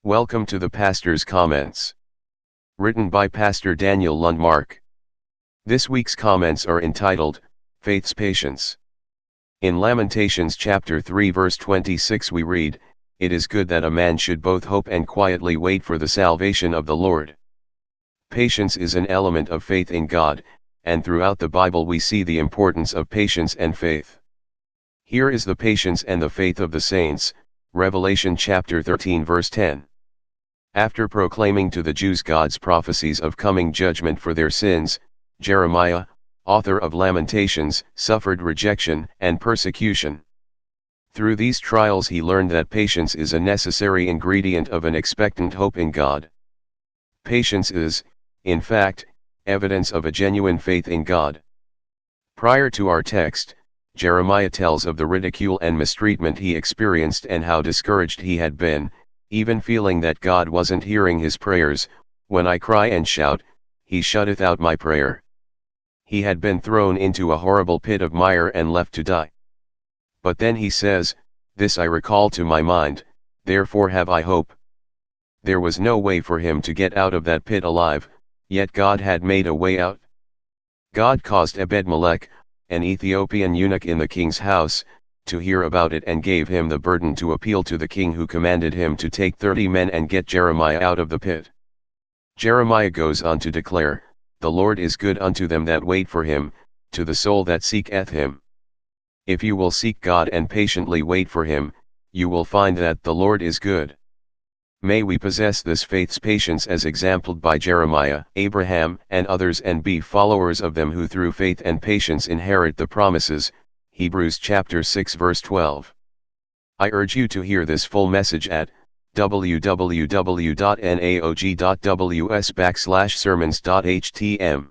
Welcome to the Pastor's Comments. Written by Pastor Daniel Lundmark. This week's comments are entitled, Faith's Patience. In Lamentations chapter 3 verse 26 we read, "It is good that a man should both hope and quietly wait for the salvation of the Lord." Patience is an element of faith in God, and throughout the Bible we see the importance of patience and faith. Here is the patience and the faith of the saints, Revelation chapter 13 verse 10. After proclaiming to the Jews God's prophecies of coming judgment for their sins, Jeremiah, author of Lamentations, suffered rejection and persecution. Through these trials he learned that patience is a necessary ingredient of an expectant hope in God. Patience is, in fact, evidence of a genuine faith in God. Prior to our text, Jeremiah tells of the ridicule and mistreatment he experienced and how discouraged he had been, even feeling that God wasn't hearing his prayers. "When I cry and shout, he shutteth out my prayer." He had been thrown into a horrible pit of mire and left to die. But then he says, "This I recall to my mind, therefore have I hope." There was no way for him to get out of that pit alive, yet God had made a way out. God caused Ebed-Melech, an Ethiopian eunuch in the king's house, to hear about it and gave him the burden to appeal to the king, who commanded him to take 30 men and get Jeremiah out of the pit. Jeremiah goes on to declare, "The Lord is good unto them that wait for him, to the soul that seeketh him." If you will seek God and patiently wait for him, you will find that the Lord is good. May we possess this faith's patience as exemplified by Jeremiah, Abraham, and others, and be followers of them who through faith and patience inherit the promises. Hebrews chapter 6 verse 12. I urge you to hear this full message at www.naog.ws/sermons.htm.